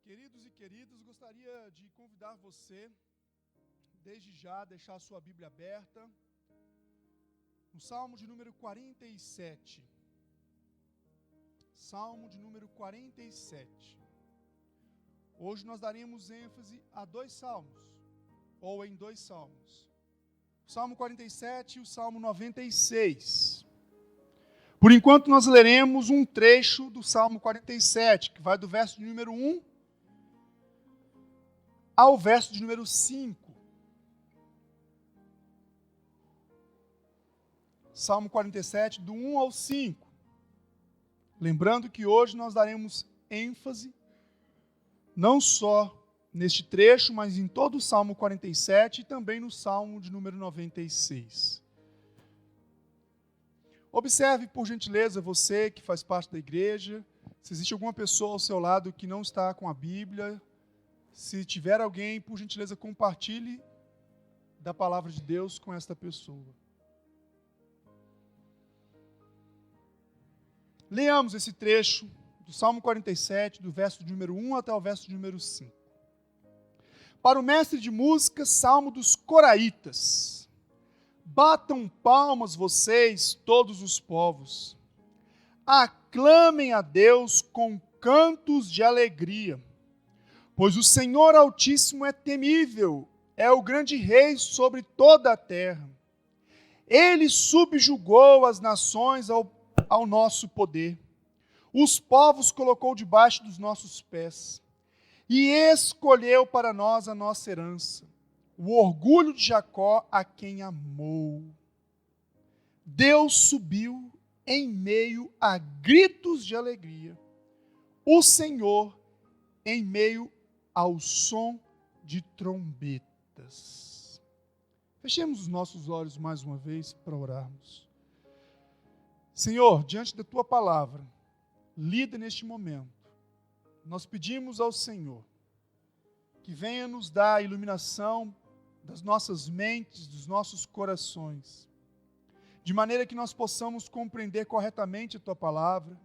Queridos e queridas, gostaria de convidar você, desde já, a deixar a sua Bíblia aberta, no Salmo de número 47. Salmo de número 47. Hoje nós daremos ênfase a dois salmos, ou em dois salmos. O Salmo 47 e o Salmo 96. Por enquanto nós leremos um trecho do Salmo 47, que vai do verso de número 1 ao verso de número 5. Salmo 47, do 1 ao 5. Lembrando que hoje nós daremos ênfase, não só neste trecho, mas em todo o Salmo 47 e também no Salmo de número 96. Observe, por gentileza, você que faz parte da igreja, se existe alguma pessoa ao seu lado que não está com a Bíblia. Se tiver alguém, por gentileza, compartilhe da palavra de Deus com esta pessoa. Leamos esse trecho do Salmo 47, do verso de número 1 até o verso de número 5. Para o mestre de música, Salmo dos Coraitas. Batam palmas vocês, todos os povos. Aclamem a Deus com cantos de alegria. Pois o Senhor Altíssimo é temível, é o grande rei sobre toda a terra. Ele subjugou as nações ao nosso poder. Os povos colocou debaixo dos nossos pés. E escolheu para nós a nossa herança, o orgulho de Jacó, a quem amou. Deus subiu em meio a gritos de alegria. O Senhor em meio ao som de trombetas. Fechemos os nossos olhos mais uma vez para orarmos. Senhor, diante da Tua palavra, lida neste momento, nós pedimos ao Senhor que venha nos dar a iluminação das nossas mentes, dos nossos corações, de maneira que nós possamos compreender corretamente a Tua palavra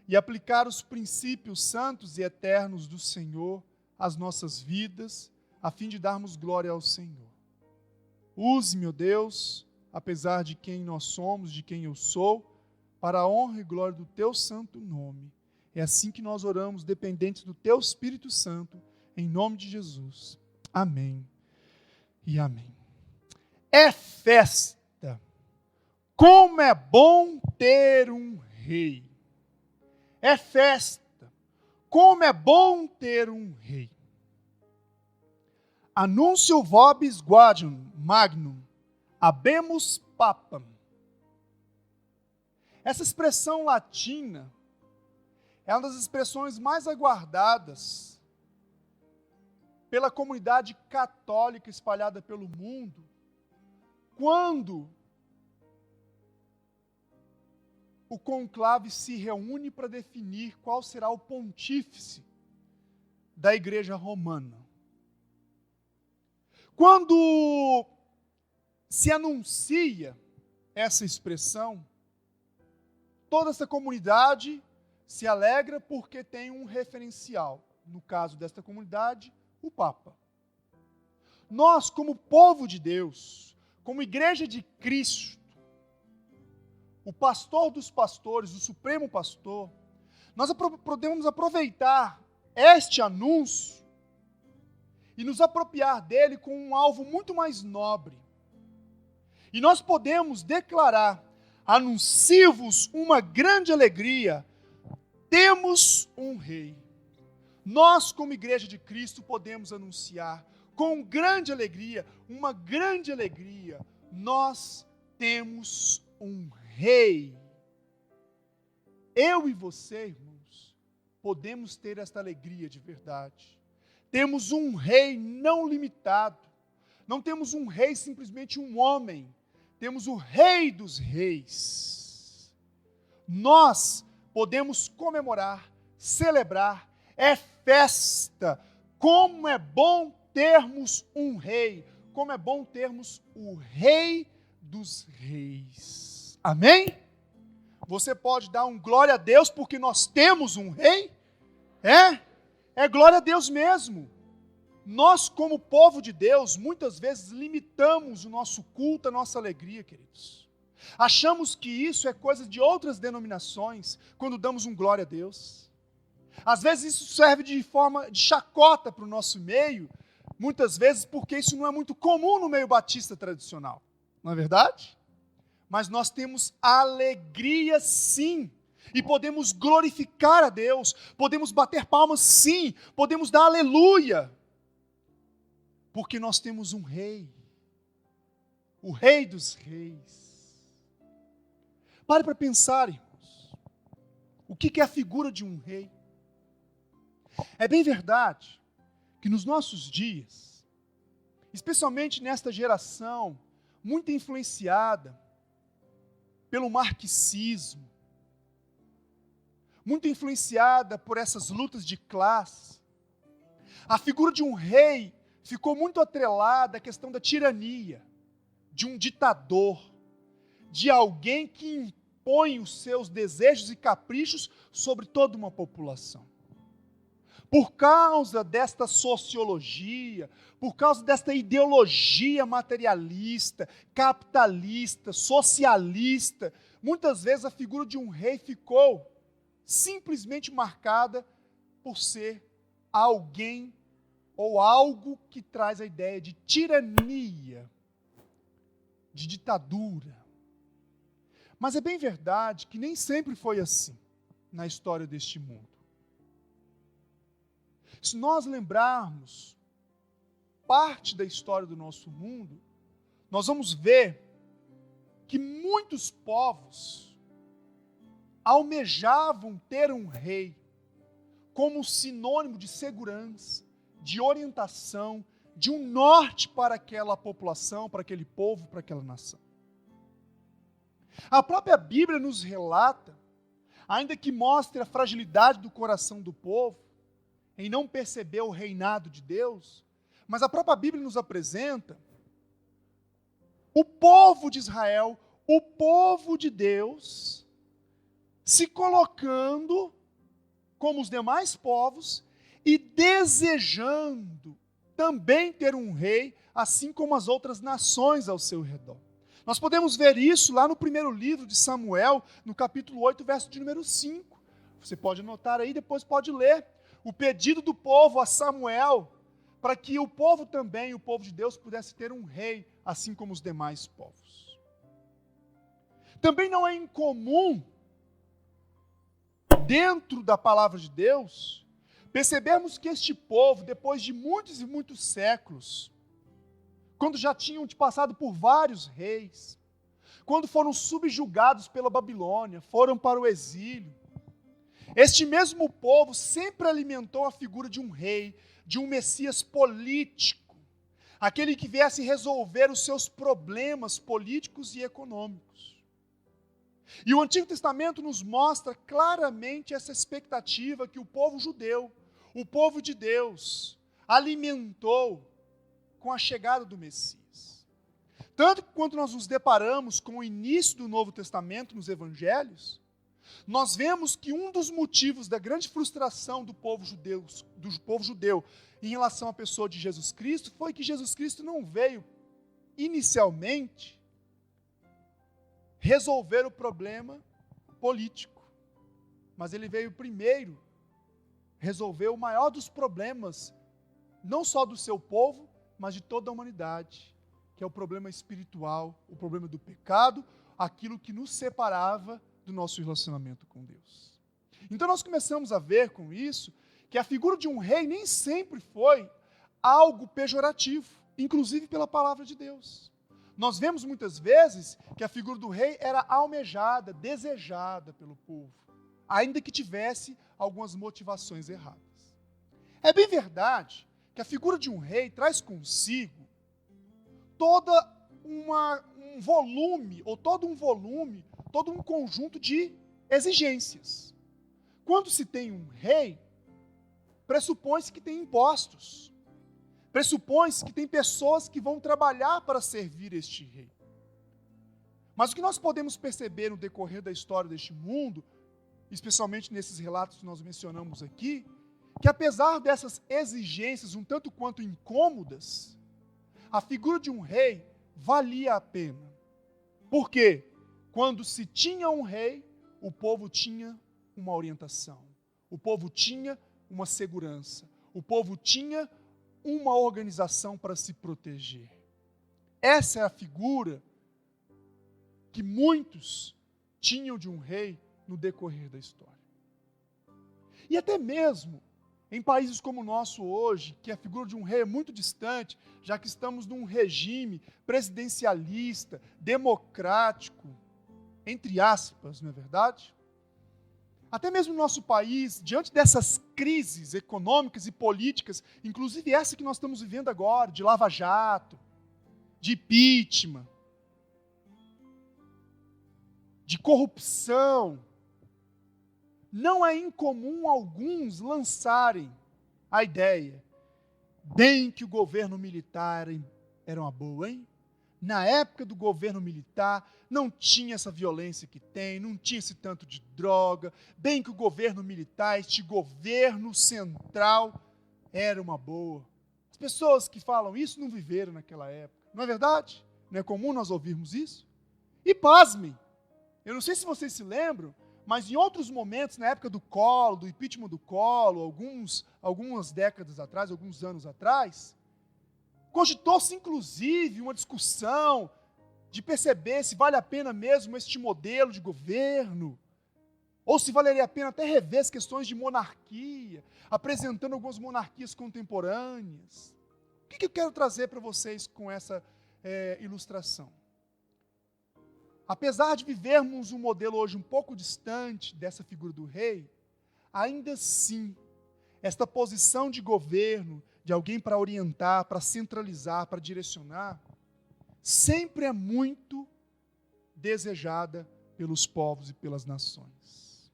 e aplicar os princípios santos e eternos do Senhor às nossas vidas, a fim de darmos glória ao Senhor. Use, meu Deus, apesar de quem nós somos, de quem eu sou, para a honra e glória do Teu santo nome. É assim que nós oramos, dependentes do Teu Espírito Santo, em nome de Jesus. Amém e amém. É festa. Como é bom ter um rei. É festa. Como é bom ter um rei. Annuncio vobis guardium magnum, habemus papam. Essa expressão latina é uma das expressões mais aguardadas pela comunidade católica espalhada pelo mundo, quando o conclave se reúne para definir qual será o pontífice da Igreja Romana. Quando se anuncia essa expressão, toda essa comunidade se alegra porque tem um referencial. No caso desta comunidade, o Papa. Nós, como povo de Deus, como Igreja de Cristo, o pastor dos pastores, o supremo pastor, nós podemos aproveitar este anúncio e nos apropriar dele com um alvo muito mais nobre. E nós podemos declarar: anuncio-vos uma grande alegria, temos um rei. Nós, como Igreja de Cristo, podemos anunciar com grande alegria, uma grande alegria, nós temos um rei. Eu e você, irmãos, podemos ter esta alegria de verdade. Temos um rei não limitado. Não temos um rei simplesmente um homem. Temos o Rei dos Reis. Nós podemos comemorar, celebrar, é festa. Como é bom termos um rei. Como é bom termos o Rei dos Reis. Amém? Você pode dar um glória a Deus porque nós temos um rei? É? É glória a Deus mesmo. Nós, como povo de Deus, muitas vezes limitamos o nosso culto, a nossa alegria, queridos. Achamos que isso é coisa de outras denominações, quando damos um glória a Deus. Às vezes isso serve de forma de chacota para o nosso meio, muitas vezes porque isso não é muito comum no meio batista tradicional. Não é verdade? Mas nós temos alegria sim, e podemos glorificar a Deus, podemos bater palmas sim, podemos dar aleluia, porque nós temos um rei, o rei dos reis. Pare para pensar, irmãos, o que é a figura de um rei? É bem verdade que nos nossos dias, especialmente nesta geração, muito influenciada pelo marxismo, muito influenciada por essas lutas de classe, a figura de um rei ficou muito atrelada à questão da tirania, de um ditador, de alguém que impõe os seus desejos e caprichos sobre toda uma população. Por causa desta sociologia, por causa desta ideologia materialista, capitalista, socialista, muitas vezes a figura de um rei ficou simplesmente marcada por ser alguém ou algo que traz a ideia de tirania, de ditadura. Mas é bem verdade que nem sempre foi assim na história deste mundo. Se nós lembrarmos parte da história do nosso mundo, nós vamos ver que muitos povos almejavam ter um rei como sinônimo de segurança, de orientação, de um norte para aquela população, para aquele povo, para aquela nação. A própria Bíblia nos relata, ainda que mostre a fragilidade do coração do povo, em não perceber o reinado de Deus, mas a própria Bíblia nos apresenta o povo de Israel, o povo de Deus, se colocando como os demais povos e desejando também ter um rei, assim como as outras nações ao seu redor. Nós podemos ver isso lá no primeiro livro de Samuel, no capítulo 8, verso de número 5. Você pode anotar aí, depois pode ler. O pedido do povo a Samuel, para que o povo também, o povo de Deus, pudesse ter um rei, assim como os demais povos. Também não é incomum, dentro da palavra de Deus, percebermos que este povo, depois de muitos e muitos séculos, quando já tinham passado por vários reis, quando foram subjugados pela Babilônia, foram para o exílio, este mesmo povo sempre alimentou a figura de um rei, de um Messias político, aquele que viesse resolver os seus problemas políticos e econômicos. E o Antigo Testamento nos mostra claramente essa expectativa que o povo judeu, o povo de Deus, alimentou com a chegada do Messias. Tanto que quando nós nos deparamos com o início do Novo Testamento nos Evangelhos, nós vemos que um dos motivos da grande frustração do povo judeu em relação à pessoa de Jesus Cristo foi que Jesus Cristo não veio inicialmente resolver o problema político, mas ele veio primeiro resolver o maior dos problemas, não só do seu povo, mas de toda a humanidade, que é o problema espiritual, o problema do pecado, aquilo que nos separava do nosso relacionamento com Deus. Então nós começamos a ver com isso que a figura de um rei nem sempre foi algo pejorativo, inclusive pela palavra de Deus. Nós vemos muitas vezes que a figura do rei era almejada, desejada pelo povo, ainda que tivesse algumas motivações erradas. É bem verdade que a figura de um rei traz consigo todo um volume, todo um conjunto de exigências. Quando se tem um rei, pressupõe-se que tem impostos, pressupõe-se que tem pessoas que vão trabalhar para servir este rei. Mas o que nós podemos perceber no decorrer da história deste mundo, especialmente nesses relatos que nós mencionamos aqui, que apesar dessas exigências um tanto quanto incômodas, a figura de um rei valia a pena. Por quê? Quando se tinha um rei, o povo tinha uma orientação, o povo tinha uma segurança, o povo tinha uma organização para se proteger. Essa é a figura que muitos tinham de um rei no decorrer da história. E até mesmo em países como o nosso hoje, que a figura de um rei é muito distante, já que estamos num regime presidencialista, democrático, entre aspas, não é verdade? Até mesmo no nosso país, diante dessas crises econômicas e políticas, inclusive essa que nós estamos vivendo agora, de Lava Jato, de impeachment, de corrupção, não é incomum alguns lançarem a ideia, bem que o governo militar era uma boa, hein? Na época do governo militar, não tinha essa violência que tem, não tinha esse tanto de droga, bem que o governo militar, este governo central, era uma boa. As pessoas que falam isso não viveram naquela época, não é verdade? Não é comum nós ouvirmos isso? E pasmem, eu não sei se vocês se lembram, mas em outros momentos, na época do Collor, do impeachment do Collor, algumas décadas atrás, alguns anos atrás, cogitou-se inclusive uma discussão de perceber se vale a pena mesmo este modelo de governo, ou se valeria a pena até rever as questões de monarquia, apresentando algumas monarquias contemporâneas. O que eu quero trazer para vocês com essa ilustração? Apesar de vivermos um modelo hoje um pouco distante dessa figura do rei, ainda assim, esta posição de governo, de alguém para orientar, para centralizar, para direcionar, sempre é muito desejada pelos povos e pelas nações.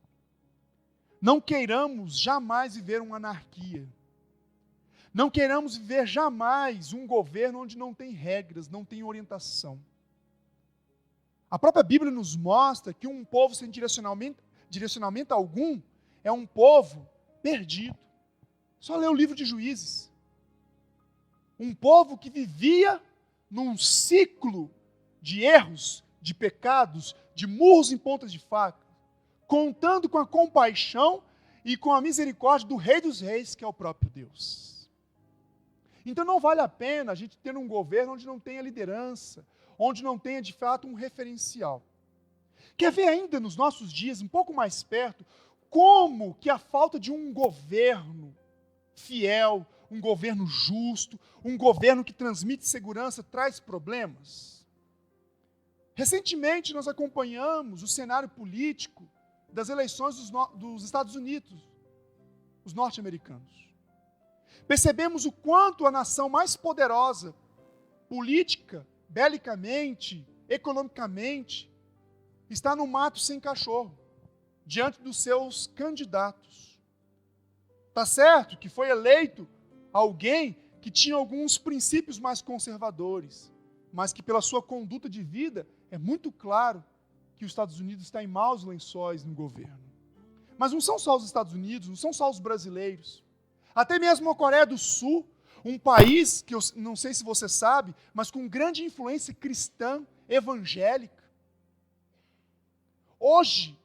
Não queiramos jamais viver uma anarquia. Não queiramos viver jamais um governo onde não tem regras, não tem orientação. A própria Bíblia nos mostra que um povo sem direcionamento algum é um povo perdido. Só ler o livro de Juízes. Um povo que vivia num ciclo de erros, de pecados, de murros em pontas de faca, contando com a compaixão e com a misericórdia do Rei dos Reis, que é o próprio Deus. Então não vale a pena a gente ter um governo onde não tenha liderança, onde não tenha de fato um referencial. Quer ver ainda nos nossos dias, um pouco mais perto, como que a falta de um governo fiel, um governo justo, um governo que transmite segurança traz problemas? Recentemente nós acompanhamos o cenário político das eleições dos Estados Unidos, os norte-americanos. Percebemos o quanto a nação mais poderosa, política, belicamente, economicamente, está no mato sem cachorro, diante dos seus candidatos. Está certo que foi eleito alguém que tinha alguns princípios mais conservadores, mas que pela sua conduta de vida é muito claro que os Estados Unidos está em maus lençóis no governo. Mas não são só os Estados Unidos, não são só os brasileiros. Até mesmo a Coreia do Sul, um país que eu não sei se você sabe, mas com grande influência cristã, evangélica, hoje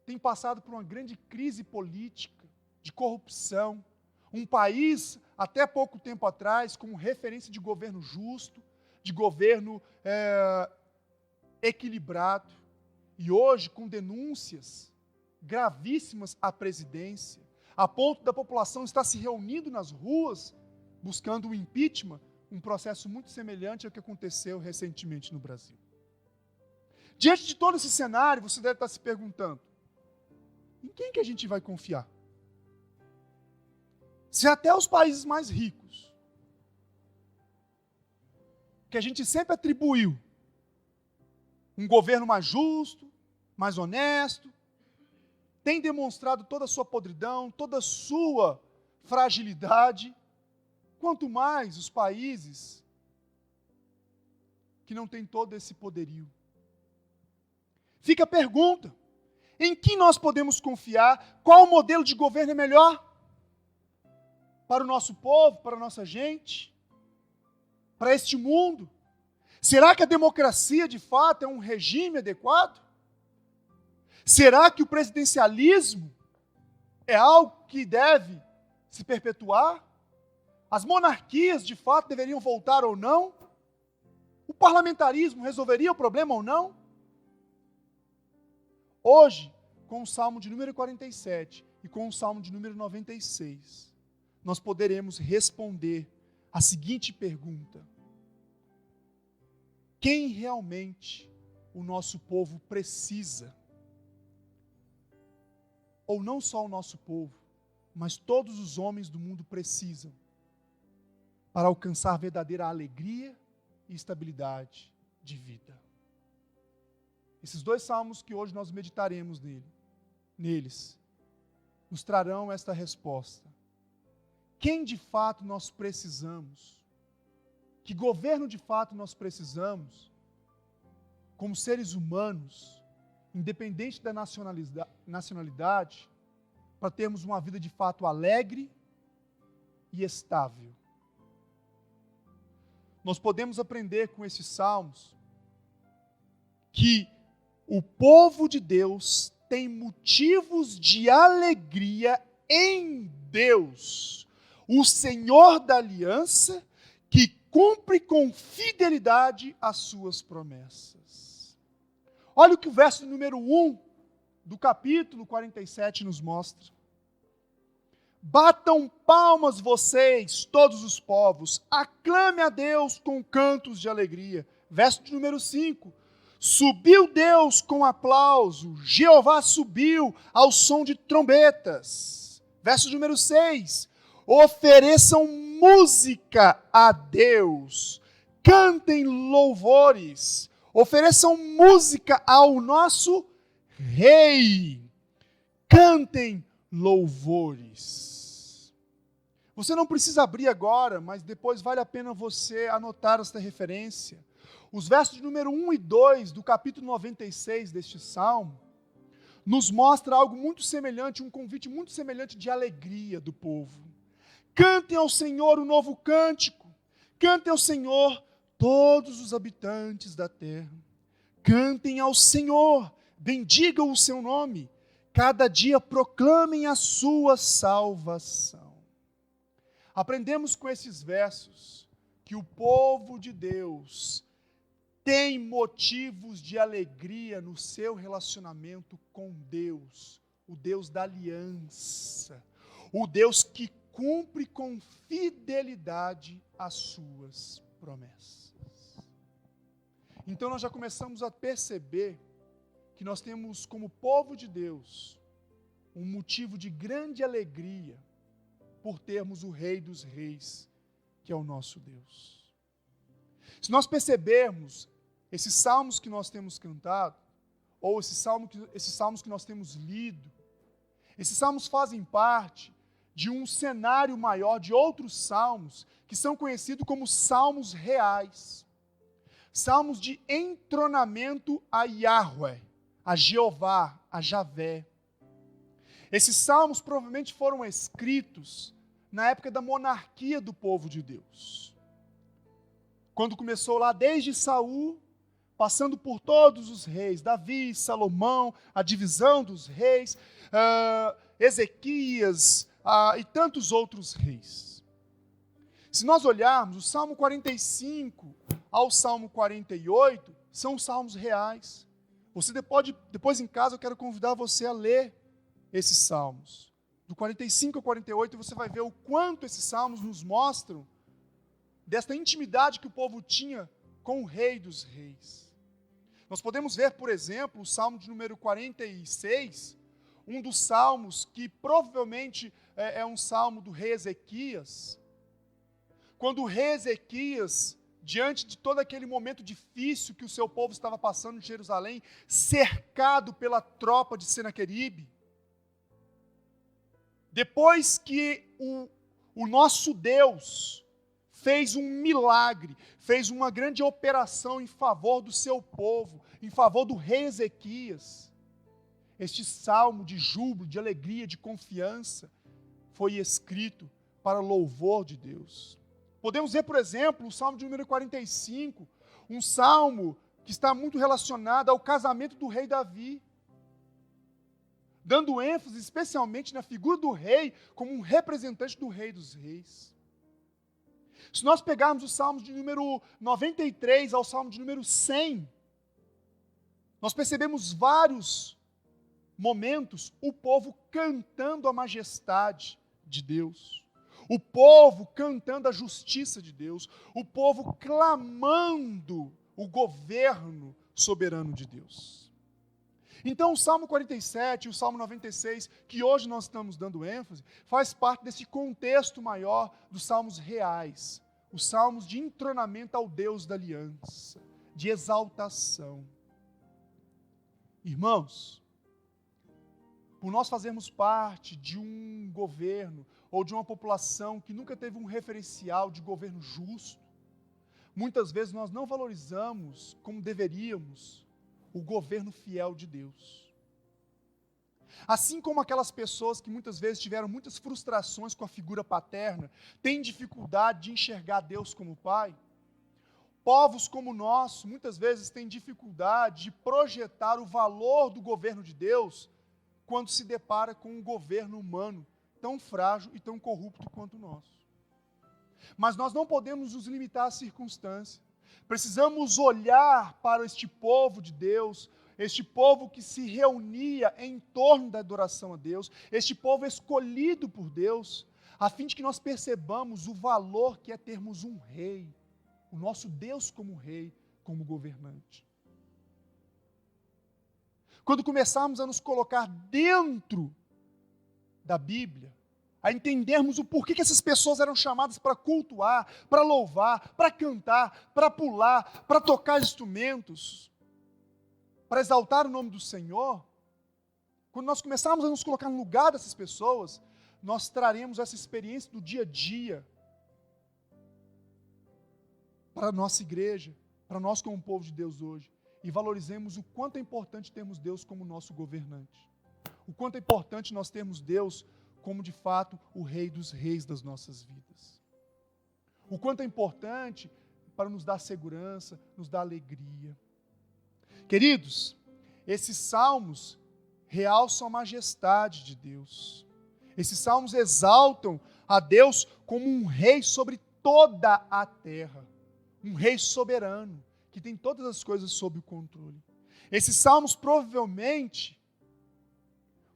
tem passado por uma grande crise política, de corrupção. Um país, até pouco tempo atrás, como referência de governo justo, de governo equilibrado, e hoje com denúncias gravíssimas à presidência, a ponto da população estar se reunindo nas ruas, buscando o impeachment, um processo muito semelhante ao que aconteceu recentemente no Brasil. Diante de todo esse cenário, você deve estar se perguntando, em quem que a gente vai confiar? Se até os países mais ricos, que a gente sempre atribuiu um governo mais justo, mais honesto, tem demonstrado toda a sua podridão, toda a sua fragilidade, quanto mais os países que não têm todo esse poderio. Fica a pergunta, em quem nós podemos confiar? Qual modelo de governo é melhor? para o nosso povo, para a nossa gente, para este mundo? Será que a democracia, de fato, é um regime adequado? Será que o presidencialismo é algo que deve se perpetuar? As monarquias, de fato, deveriam voltar ou não? O parlamentarismo resolveria o problema ou não? Hoje, com o Salmo de número 47 e com o Salmo de número 96, nós poderemos responder a seguinte pergunta: quem realmente o nosso povo precisa? Ou não só o nosso povo, mas todos os homens do mundo precisam para alcançar verdadeira alegria e estabilidade de vida. Esses dois salmos que hoje nós meditaremos neles, nos trarão esta resposta. Quem de fato nós precisamos? Que governo de fato nós precisamos, como seres humanos, independente da nacionalidade, para termos uma vida de fato alegre e estável? Nós podemos aprender com esses salmos que o povo de Deus tem motivos de alegria em Deus, o Senhor da aliança, que cumpre com fidelidade as suas promessas. Olha o que o verso número 1 do capítulo 47 nos mostra. Batam palmas vocês, todos os povos, aclame a Deus com cantos de alegria. Verso de número 5. Subiu Deus com aplauso, Jeová subiu ao som de trombetas. Verso de número 6. Ofereçam música a Deus, cantem louvores, ofereçam música ao nosso Rei, cantem louvores. Você não precisa abrir agora, mas depois vale a pena você anotar esta referência. Os versos de número 1 e 2 do capítulo 96 deste salmo nos mostra algo muito semelhante, um convite muito semelhante de alegria do povo. Cantem ao Senhor um novo cântico, cantem ao Senhor todos os habitantes da terra. Cantem ao Senhor, bendigam o seu nome, cada dia proclamem a sua salvação. Aprendemos com esses versos que o povo de Deus tem motivos de alegria no seu relacionamento com Deus, o Deus da aliança, o Deus que cumpre com fidelidade as suas promessas. Então nós já começamos a perceber que nós temos como povo de Deus um motivo de grande alegria por termos o Rei dos Reis, que é o nosso Deus. Se nós percebermos esses salmos que nós temos cantado, ou esses salmos que nós temos lido, esses salmos fazem parte de um cenário maior, de outros salmos, que são conhecidos como salmos reais. Salmos de entronamento a Yahweh, a Jeová, a Javé. Esses salmos provavelmente foram escritos na época da monarquia do povo de Deus. Quando começou lá desde Saul, passando por todos os reis, Davi, Salomão, a divisão dos reis, Ezequias e tantos outros reis. Se nós olharmos, o Salmo 45 ao Salmo 48 são salmos reais. Você pode, depois em casa, eu quero convidar você a ler esses salmos. Do 45 ao 48, você vai ver o quanto esses salmos nos mostram desta intimidade que o povo tinha com o Rei dos Reis. Nós podemos ver, por exemplo, o Salmo de número 46, um dos salmos que provavelmente é um salmo do rei Ezequias. Quando o rei Ezequias, diante de todo aquele momento difícil que o seu povo estava passando em Jerusalém, cercado pela tropa de Senaqueribe, depois que o nosso Deus fez um milagre, fez uma grande operação em favor do seu povo, em favor do rei Ezequias, este salmo de júbilo, de alegria, de confiança, foi escrito para louvor de Deus. Podemos ver, por exemplo, o Salmo de número 45, um salmo que está muito relacionado ao casamento do rei Davi, dando ênfase especialmente na figura do rei como um representante do rei dos reis. Se nós pegarmos os salmos de número 93 ao salmo de número 100, nós percebemos vários momentos o povo cantando a majestade de Deus, o povo cantando a justiça de Deus, o povo clamando o governo soberano de Deus. Então o Salmo 47 e o Salmo 96, que hoje nós estamos dando ênfase, faz parte desse contexto maior dos salmos reais, os salmos de entronamento ao Deus da aliança, de exaltação. Irmãos, por nós fazermos parte de um governo ou de uma população que nunca teve um referencial de governo justo, muitas vezes nós não valorizamos como deveríamos o governo fiel de Deus. Assim como aquelas pessoas que muitas vezes tiveram muitas frustrações com a figura paterna, têm dificuldade de enxergar Deus como Pai, povos como o nosso, muitas vezes têm dificuldade de projetar o valor do governo de Deus quando se depara com um governo humano tão frágil e tão corrupto quanto o nosso. Mas nós não podemos nos limitar à circunstância. Precisamos olhar para este povo de Deus, este povo que se reunia em torno da adoração a Deus, este povo escolhido por Deus, a fim de que nós percebamos o valor que é termos um rei, o nosso Deus como rei, como governante. Quando começarmos a nos colocar dentro da Bíblia, a entendermos o porquê que essas pessoas eram chamadas para cultuar, para louvar, para cantar, para pular, para tocar instrumentos, para exaltar o nome do Senhor, quando nós começarmos a nos colocar no lugar dessas pessoas, nós traremos essa experiência do dia a dia para a nossa igreja, para nós como povo de Deus hoje, e valorizemos o quanto é importante termos Deus como nosso governante, o quanto é importante nós termos Deus como de fato o Rei dos Reis das nossas vidas. O quanto é importante para nos dar segurança, nos dar alegria. Queridos, esses salmos realçam a majestade de Deus. Esses salmos exaltam a Deus como um rei sobre toda a terra, um rei soberano, que tem todas as coisas sob o controle. Esses salmos provavelmente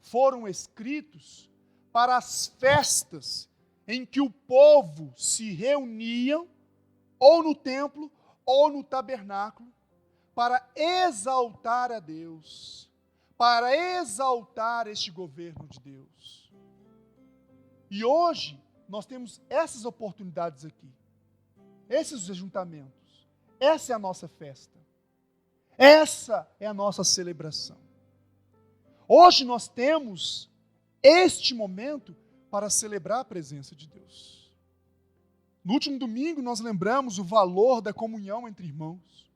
foram escritos para as festas em que o povo se reunia, ou no templo, ou no tabernáculo, para exaltar a Deus, para exaltar este governo de Deus. E hoje, nós temos essas oportunidades aqui, esses ajuntamentos, essa é a nossa festa, essa é a nossa celebração. Hoje nós temos este momento para celebrar a presença de Deus. No último domingo nós lembramos o valor da comunhão entre irmãos.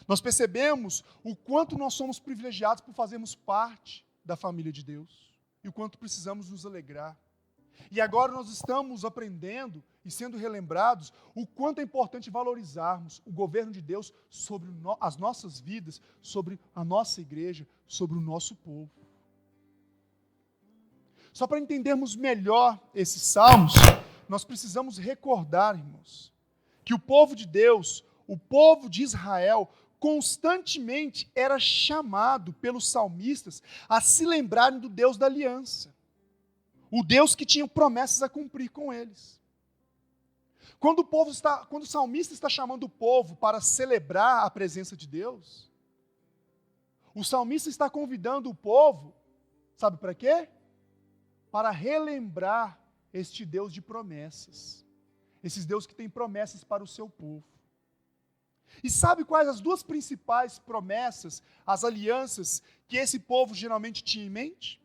Nós percebemos o quanto nós somos privilegiados por fazermos parte da família de Deus e o quanto precisamos nos alegrar. E agora nós estamos aprendendo e sendo relembrados o quanto é importante valorizarmos o governo de Deus sobre as nossas vidas, sobre a nossa igreja, sobre o nosso povo. Só para entendermos melhor esses salmos, nós precisamos recordar, irmãos, que o povo de Deus, o povo de Israel, constantemente era chamado pelos salmistas a se lembrarem do Deus da aliança, o Deus que tinha promessas a cumprir com eles. Quando o salmista está chamando o povo para celebrar a presença de Deus, o salmista está convidando o povo, sabe para quê? Para relembrar este Deus de promessas, esses Deus que tem promessas para o seu povo. E sabe quais as duas principais promessas, as alianças que esse povo geralmente tinha em mente?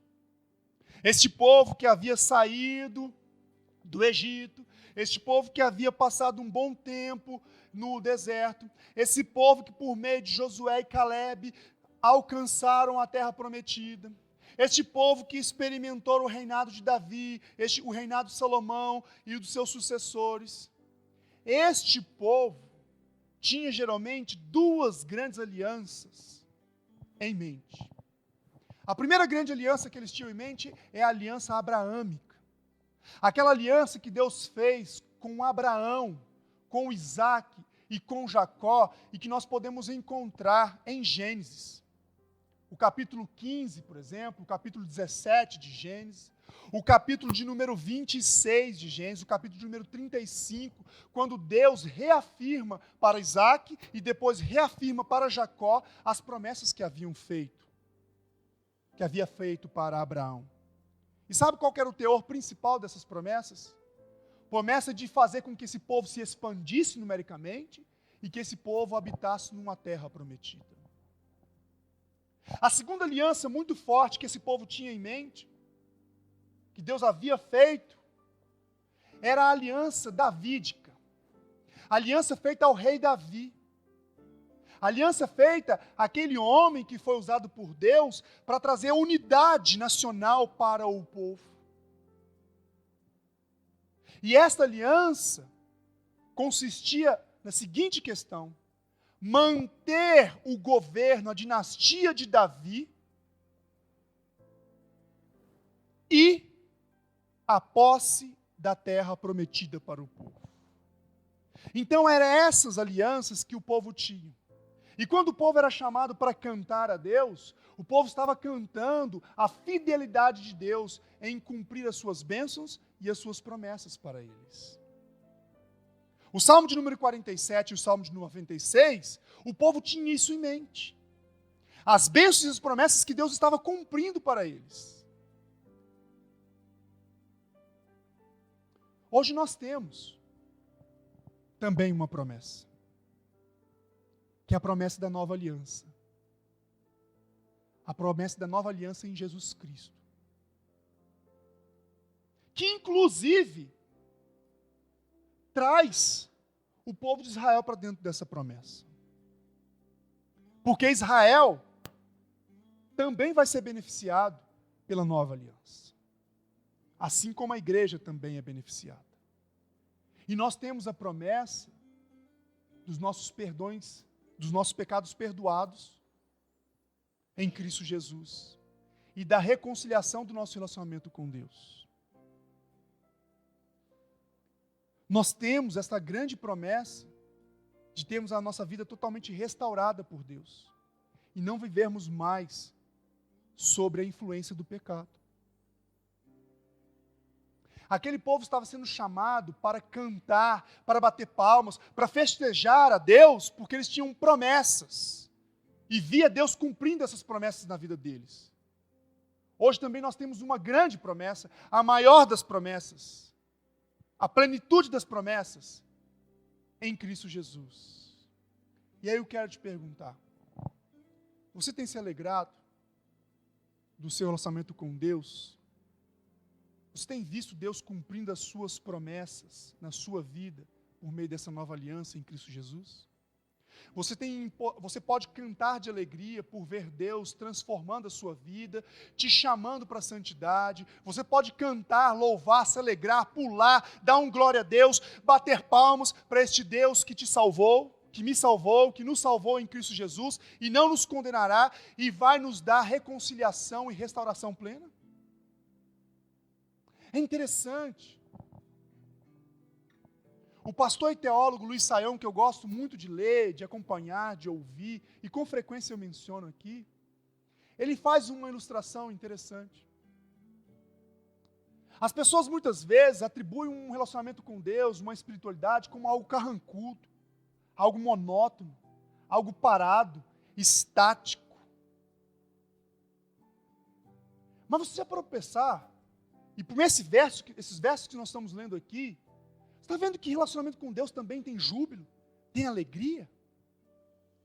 Este povo que havia saído do Egito, este povo que havia passado um bom tempo no deserto, esse povo que por meio de Josué e Calebe alcançaram a terra prometida, Este povo que experimentou o reinado de Davi, o reinado de Salomão e o dos seus sucessores. Este povo tinha geralmente duas grandes alianças em mente. A primeira grande aliança que eles tinham em mente é a aliança abraâmica. Aquela aliança que Deus fez com Abraão, com Isaac e com Jacó, e que nós podemos encontrar em Gênesis. O capítulo 15, por exemplo, o capítulo 17 de Gênesis, o capítulo de número 26 de Gênesis, o capítulo de número 35, quando Deus reafirma para Isaac e depois reafirma para Jacó as promessas que havia feito para Abraão. E sabe qual era o teor principal dessas promessas? Promessa de fazer com que esse povo se expandisse numericamente e que esse povo habitasse numa terra prometida. A segunda aliança muito forte que esse povo tinha em mente, que Deus havia feito, era a aliança davídica. A aliança feita ao rei Davi. A aliança feita àquele homem que foi usado por Deus para trazer a unidade nacional para o povo. E esta aliança consistia na seguinte questão: manter o governo, a dinastia de Davi e a posse da terra prometida para o povo. Então eram essas alianças que o povo tinha. E quando o povo era chamado para cantar a Deus, o povo estava cantando a fidelidade de Deus em cumprir as suas bênçãos e as suas promessas para eles. O Salmo de número 47 e o Salmo de 96, o povo tinha isso em mente. As bênçãos e as promessas que Deus estava cumprindo para eles. Hoje nós temos também uma promessa, que é a promessa da nova aliança. A promessa da nova aliança em Jesus Cristo. Que inclusive traz o povo de Israel para dentro dessa promessa. Porque Israel também vai ser beneficiado pela nova aliança. Assim como a igreja também é beneficiada. E nós temos a promessa dos nossos perdões, dos nossos pecados perdoados em Cristo Jesus. E da reconciliação do nosso relacionamento com Deus. Nós temos essa grande promessa de termos a nossa vida totalmente restaurada por Deus e não vivermos mais sobre a influência do pecado. Aquele povo estava sendo chamado para cantar, para bater palmas, para festejar a Deus, porque eles tinham promessas e via Deus cumprindo essas promessas na vida deles. Hoje também nós temos uma grande promessa, a maior das promessas, a plenitude das promessas em Cristo Jesus. E aí eu quero te perguntar, você tem se alegrado do seu relacionamento com Deus? Você tem visto Deus cumprindo as suas promessas na sua vida por meio dessa nova aliança em Cristo Jesus? Você pode cantar de alegria por ver Deus transformando a sua vida, te chamando para a santidade. Você pode cantar, louvar, se alegrar, pular, dar um glória a Deus, bater palmas para este Deus que te salvou, que me salvou, que nos salvou em Cristo Jesus e não nos condenará e vai nos dar reconciliação e restauração plena? É interessante. O pastor e teólogo Luiz Saião, que eu gosto muito de ler, de acompanhar, de ouvir, e com frequência eu menciono aqui, ele faz uma ilustração interessante. As pessoas muitas vezes atribuem um relacionamento com Deus, uma espiritualidade, como algo carrancudo, algo monótono, algo parado, estático. Mas você já parou para pensar? E por esses versos que nós estamos lendo aqui, você está vendo que relacionamento com Deus também tem júbilo, tem alegria?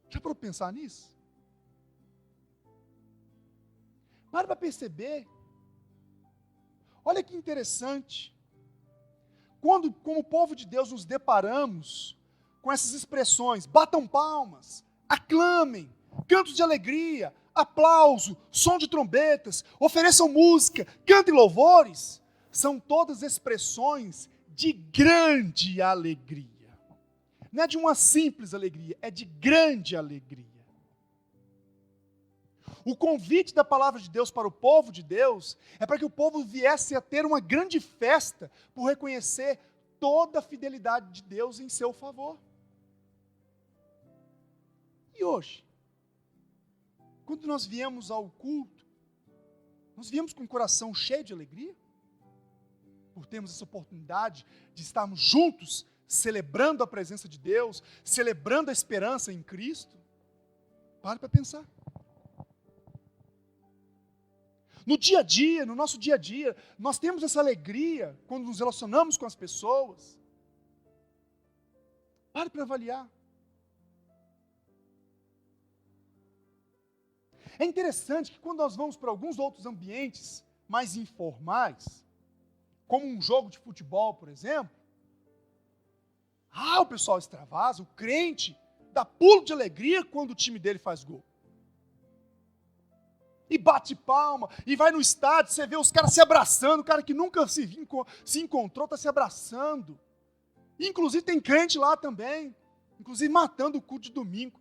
Já parou para pensar nisso? Para perceber. Olha que interessante. Quando, como povo de Deus, nos deparamos com essas expressões, batam palmas, aclamem, cantos de alegria, aplauso, som de trombetas, ofereçam música, cantem louvores, são todas expressões de grande alegria. Não é de uma simples alegria, é de grande alegria. O convite da palavra de Deus para o povo de Deus é para que o povo viesse a ter uma grande festa por reconhecer toda a fidelidade de Deus em seu favor. E hoje, quando nós viemos ao culto, nós viemos com o coração cheio de alegria, por termos essa oportunidade de estarmos juntos, celebrando a presença de Deus, celebrando a esperança em Cristo. Pare para pensar. No dia a dia, no nosso dia a dia, nós temos essa alegria quando nos relacionamos com as pessoas. Pare para avaliar. É interessante que quando nós vamos para alguns outros ambientes mais informais, como um jogo de futebol, por exemplo, o pessoal extravasa, o crente dá pulo de alegria quando o time dele faz gol. E bate palma, e vai no estádio, você vê os caras se abraçando, o cara que nunca se encontrou está se abraçando. Inclusive tem crente lá também, inclusive matando o culto de domingo.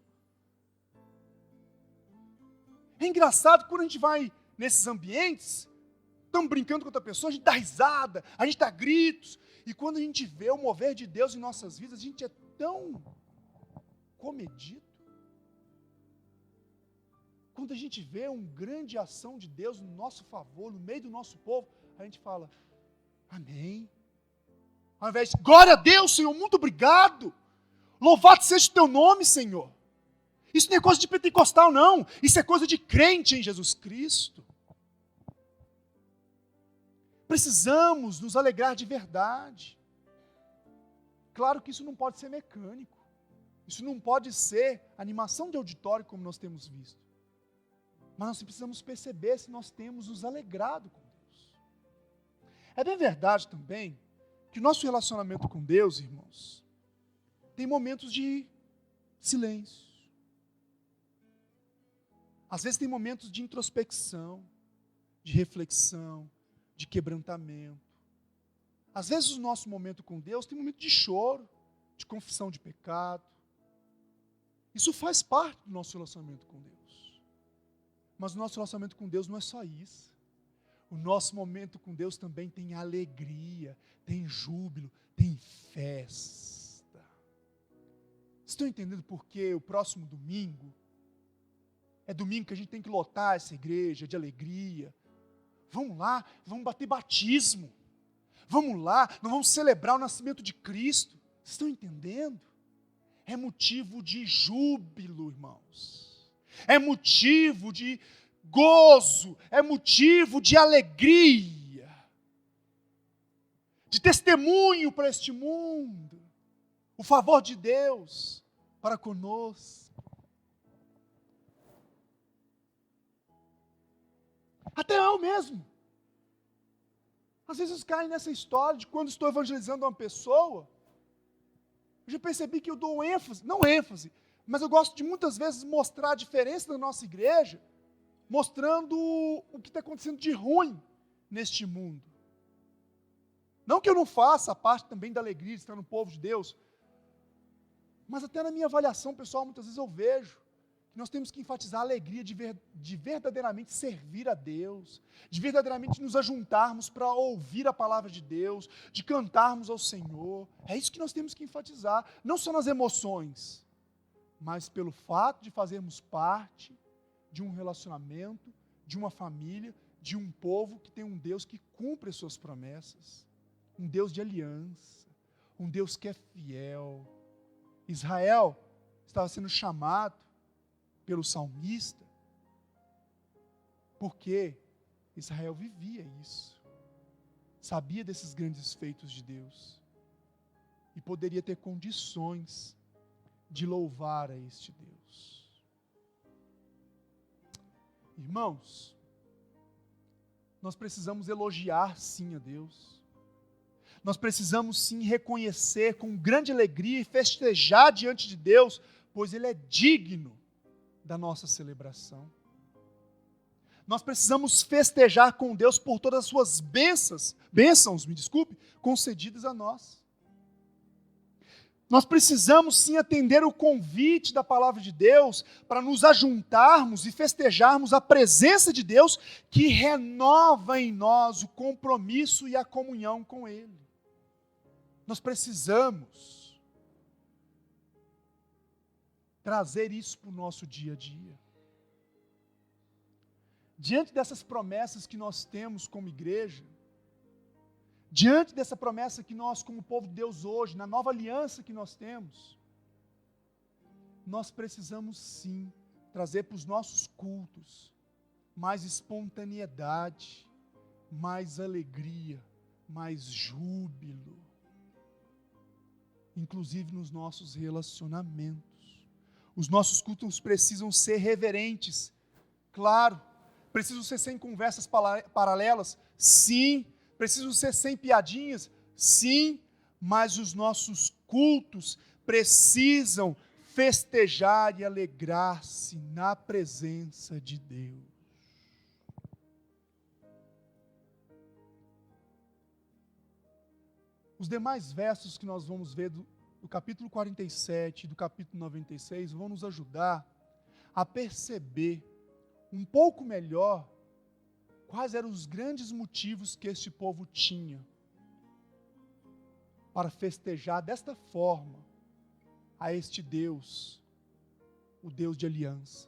É engraçado que quando a gente vai nesses ambientes, estamos brincando com outra pessoa, a gente dá risada, a gente dá gritos, e quando a gente vê o mover de Deus em nossas vidas, a gente é tão comedido. Quando a gente vê uma grande ação de Deus no nosso favor, no meio do nosso povo, a gente fala, amém. Ao invés de, glória a Deus, Senhor, muito obrigado. Louvado seja o teu nome, Senhor. Isso não é coisa de pentecostal, não. Isso é coisa de crente em Jesus Cristo. Precisamos nos alegrar de verdade. Claro que isso não pode ser mecânico. Isso não pode ser animação de auditório, como nós temos visto. Mas nós precisamos perceber se nós temos nos alegrado com Deus. É bem verdade também que o nosso relacionamento com Deus, irmãos, tem momentos de silêncio. Às vezes tem momentos de introspecção, de reflexão, de quebrantamento. Às vezes o nosso momento com Deus tem um momento de choro, de confissão de pecado. Isso faz parte do nosso relacionamento com Deus. Mas o nosso relacionamento com Deus não é só isso. O nosso momento com Deus também tem alegria, tem júbilo, tem festa. Estão entendendo por que o próximo domingo é domingo que a gente tem que lotar essa igreja de alegria? Vamos lá, vamos bater batismo. Vamos lá, nós vamos celebrar o nascimento de Cristo. Vocês estão entendendo? É motivo de júbilo, irmãos. É motivo de gozo, é motivo de alegria, de testemunho para este mundo, o favor de Deus para conosco. Até eu mesmo. Às vezes caio nessa história de quando estou evangelizando uma pessoa, eu já percebi que eu dou ênfase, não ênfase, mas eu gosto de muitas vezes mostrar a diferença da nossa igreja, mostrando o que está acontecendo de ruim neste mundo. Não que eu não faça a parte também da alegria de estar no povo de Deus, mas até na minha avaliação pessoal, muitas vezes eu vejo que nós temos que enfatizar a alegria de verdadeiramente servir a Deus, de verdadeiramente nos ajuntarmos para ouvir a palavra de Deus, de cantarmos ao Senhor. É isso que nós temos que enfatizar, não só nas emoções, mas pelo fato de fazermos parte de um relacionamento, de uma família, de um povo que tem um Deus que cumpre as suas promessas, um Deus de aliança, um Deus que é fiel. Israel estava sendo chamado pelo salmista, porque Israel vivia isso, sabia desses grandes feitos de Deus, e poderia ter condições de louvar a este Deus. Irmãos, nós precisamos elogiar sim a Deus, nós precisamos sim reconhecer com grande alegria e festejar diante de Deus, pois Ele é digno da nossa celebração. Nós precisamos festejar com Deus por todas as suas bênçãos, concedidas a nós. Nós precisamos sim atender o convite da palavra de Deus para nos ajuntarmos e festejarmos a presença de Deus que renova em nós o compromisso e a comunhão com Ele. Nós precisamos trazer isso para o nosso dia a dia. Diante dessas promessas que nós temos como igreja, diante dessa promessa que nós, como povo de Deus hoje, na nova aliança que nós temos, nós precisamos sim trazer para os nossos cultos mais espontaneidade, mais alegria, mais júbilo, inclusive nos nossos relacionamentos. Os nossos cultos precisam ser reverentes, claro, precisam ser sem conversas paralelas, sim. Precisam ser sem piadinhas? Sim, mas os nossos cultos precisam festejar e alegrar-se na presença de Deus. Os demais versos que nós vamos ver do capítulo 47 e do capítulo 96 vão nos ajudar a perceber um pouco melhor quais eram os grandes motivos que este povo tinha para festejar desta forma a este Deus, o Deus de aliança,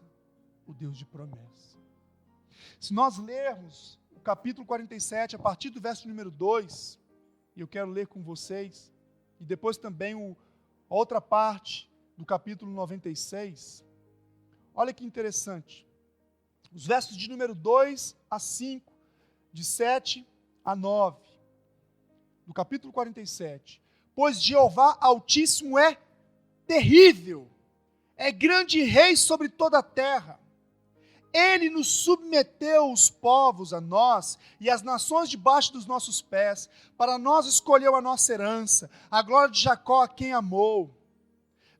o Deus de promessa. Se nós lermos o capítulo 47, a partir do verso número 2, e eu quero ler com vocês, e depois também a outra parte do capítulo 96, olha que interessante. Os versos de número 2 a 5, de 7 a 9, do capítulo 47. Pois Jeová Altíssimo é terrível, é grande rei sobre toda a terra. Ele nos submeteu os povos a nós e as nações debaixo dos nossos pés. Para nós escolheu a nossa herança, a glória de Jacó a quem amou.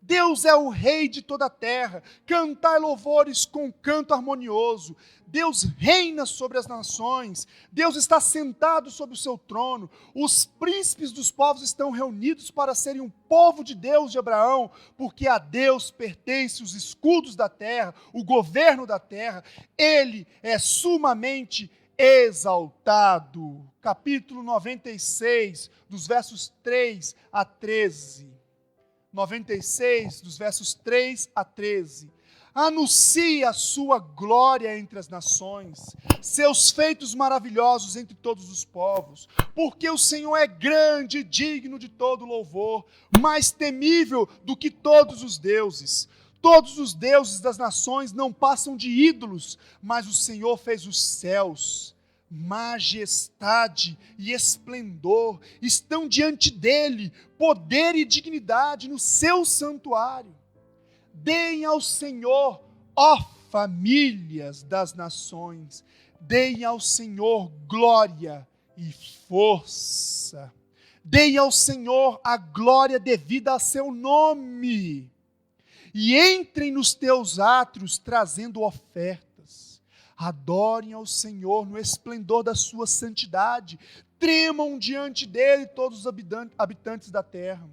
Deus é o rei de toda a terra, cantai louvores com canto harmonioso. Deus reina sobre as nações, Deus está sentado sobre o seu trono. Os príncipes dos povos estão reunidos para serem um povo de Deus de Abraão, porque a Deus pertence os escudos da terra, o governo da terra. Ele é sumamente exaltado. Capítulo 96, dos versos 3 a 13. 96, dos versos 3 a 13. Anuncie a sua glória entre as nações, seus feitos maravilhosos entre todos os povos, porque o Senhor é grande e digno de todo louvor, mais temível do que todos os deuses. Todos os deuses das nações não passam de ídolos, mas o Senhor fez os céus. Majestade e esplendor estão diante dele, poder e dignidade no seu santuário. Deem ao Senhor, ó famílias das nações, deem ao Senhor glória e força. Deem ao Senhor a glória devida a seu nome. E entrem nos teus átrios trazendo ofertas. Adorem ao Senhor no esplendor da sua santidade. Tremam diante dele todos os habitantes da terra.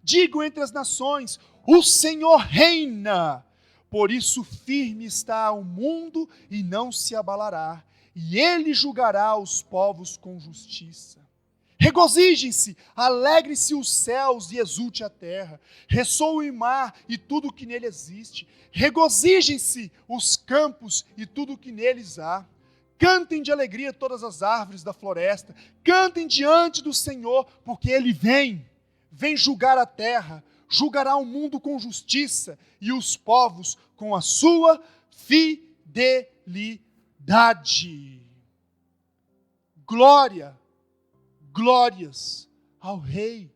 Digam entre as nações, o Senhor reina. Por isso firme está o mundo e não se abalará. E ele julgará os povos com justiça. Regozijem-se, alegrem-se os céus e exulte a terra. Ressoe o mar e tudo o que nele existe. Regozijem-se os campos e tudo o que neles há. Cantem de alegria todas as árvores da floresta. Cantem diante do Senhor, porque Ele vem julgar a terra. Julgará o mundo com justiça e os povos com a sua fidelidade. Glórias ao Rei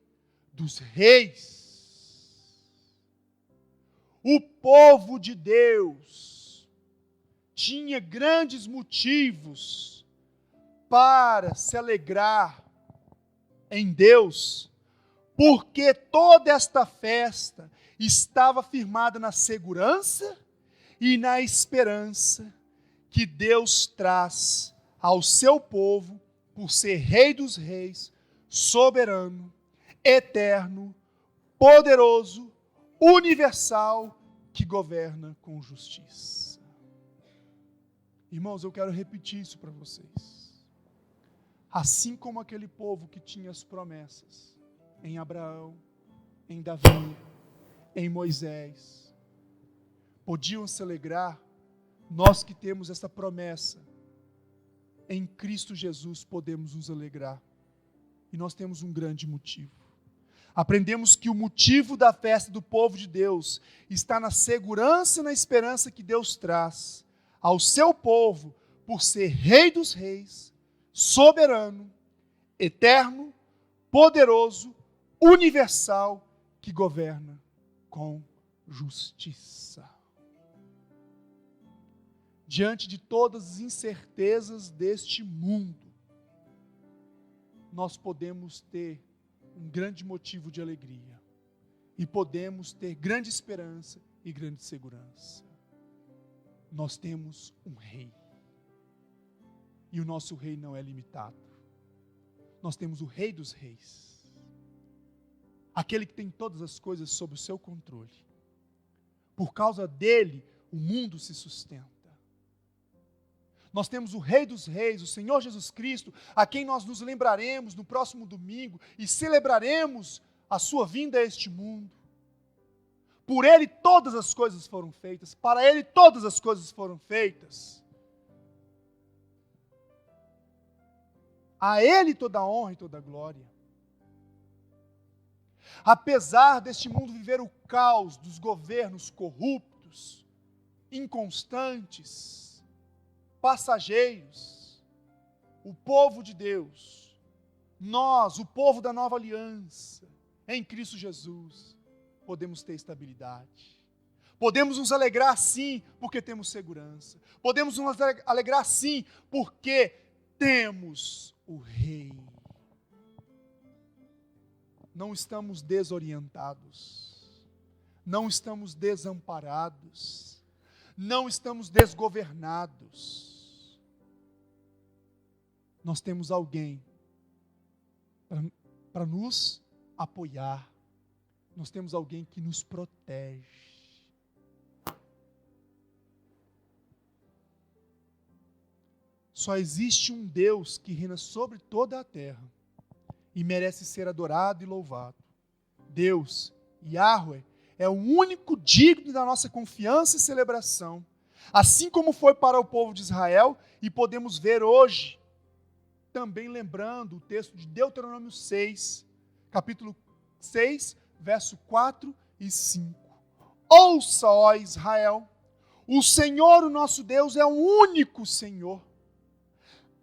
dos Reis. O povo de Deus tinha grandes motivos para se alegrar em Deus, porque toda esta festa estava firmada na segurança e na esperança que Deus traz ao seu povo por ser Rei dos Reis, soberano, eterno, poderoso, universal, que governa com justiça. Irmãos, eu quero repetir isso para vocês. Assim como aquele povo que tinha as promessas em Abraão, em Davi, em Moisés, podiam se alegrar, nós que temos essa promessa em Cristo Jesus podemos nos alegrar. E nós temos um grande motivo. Aprendemos que o motivo da festa do povo de Deus está na segurança e na esperança que Deus traz ao seu povo por ser Rei dos Reis, soberano, eterno, poderoso, universal, que governa com justiça. Diante de todas as incertezas deste mundo, nós podemos ter um grande motivo de alegria e podemos ter grande esperança e grande segurança. Nós temos um rei e o nosso rei não é limitado. Nós temos o Rei dos Reis, aquele que tem todas as coisas sob o seu controle. Por causa dele, o mundo se sustenta. Nós temos o Rei dos Reis, o Senhor Jesus Cristo, a quem nós nos lembraremos no próximo domingo e celebraremos a sua vinda a este mundo. Por ele todas as coisas foram feitas, para ele todas as coisas foram feitas. A ele toda a honra e toda a glória. Apesar deste mundo viver o caos dos governos corruptos, inconstantes, passageiros, o povo de Deus, nós, o povo da nova aliança, em Cristo Jesus, podemos ter estabilidade. Podemos nos alegrar sim, porque temos segurança. Podemos nos alegrar sim, porque temos o Rei. Não estamos desorientados, não estamos desamparados, não estamos desgovernados. Nós temos alguém para nos apoiar. Nós temos alguém que nos protege. Só existe um Deus que reina sobre toda a terra e merece ser adorado e louvado. Deus, Yahweh, é o único digno da nossa confiança e celebração, assim como foi para o povo de Israel, e podemos ver hoje, também lembrando o texto de Deuteronômio 6, capítulo 6, verso 4 e 5. Ouça, ó Israel, o Senhor, o nosso Deus, é o único Senhor.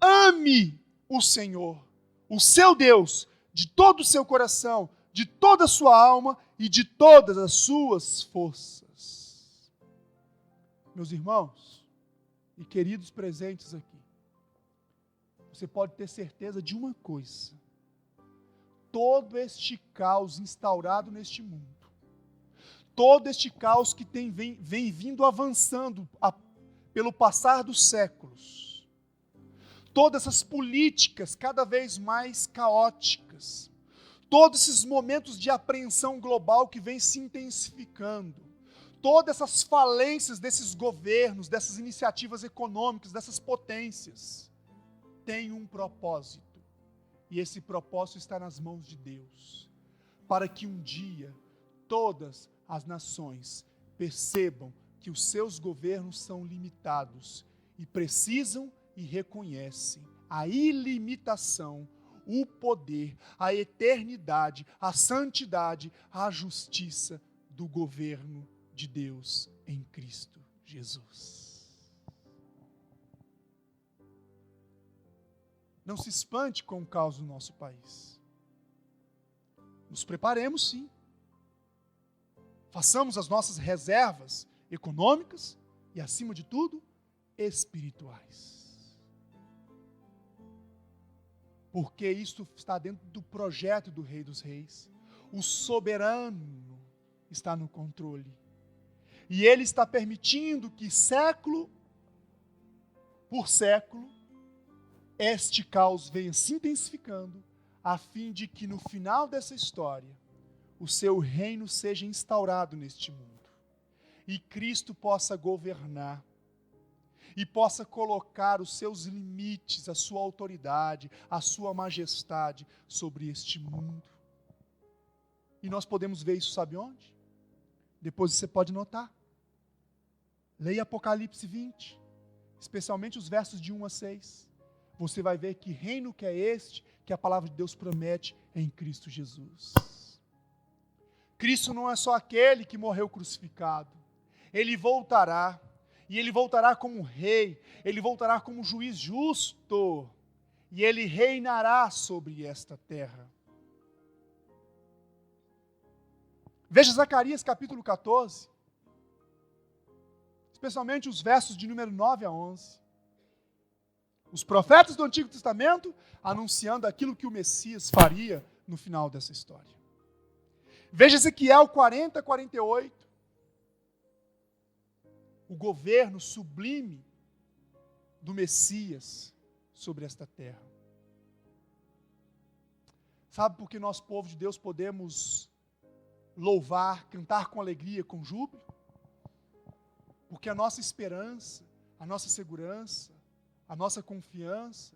Ame o Senhor, o seu Deus, de todo o seu coração, de toda a sua alma e de todas as suas forças. Meus irmãos e queridos presentes aqui, você pode ter certeza de uma coisa: todo este caos instaurado neste mundo, todo este caos que vem vindo avançando pelo passar dos séculos, todas essas políticas cada vez mais caóticas, todos esses momentos de apreensão global que vem se intensificando, todas essas falências desses governos, dessas iniciativas econômicas, dessas potências, tem um propósito. E esse propósito está nas mãos de Deus, para que um dia todas as nações percebam que os seus governos são limitados e precisam e reconhecem a ilimitação, o poder, a eternidade, a santidade, a justiça do governo de Deus em Cristo Jesus. Não se espante com o caos do nosso país. Nos preparemos sim. Façamos as nossas reservas econômicas e, acima de tudo, espirituais. Porque isto está dentro do projeto do Rei dos Reis. O soberano está no controle. E ele está permitindo que século por século, este caos venha se intensificando, a fim de que no final dessa história, o seu reino seja instaurado neste mundo. E Cristo possa governar, e possa colocar os seus limites, a sua autoridade, a sua majestade sobre este mundo. E nós podemos ver isso, sabe onde? Depois você pode notar. Leia Apocalipse 20, especialmente os versos de 1 a 6. Você vai ver que reino que é este, que a palavra de Deus promete em Cristo Jesus. Cristo não é só aquele que morreu crucificado. Ele voltará, e ele voltará como rei, ele voltará como juiz justo, e ele reinará sobre esta terra. Veja Zacarias capítulo 14, especialmente os versos de número 9 a 11. Os profetas do Antigo Testamento anunciando aquilo que o Messias faria no final dessa história. Veja Ezequiel 40, 48. O governo sublime do Messias sobre esta terra. Sabe por que nós, povo de Deus, podemos louvar, cantar com alegria, com júbilo? Porque a nossa esperança, a nossa segurança, a nossa confiança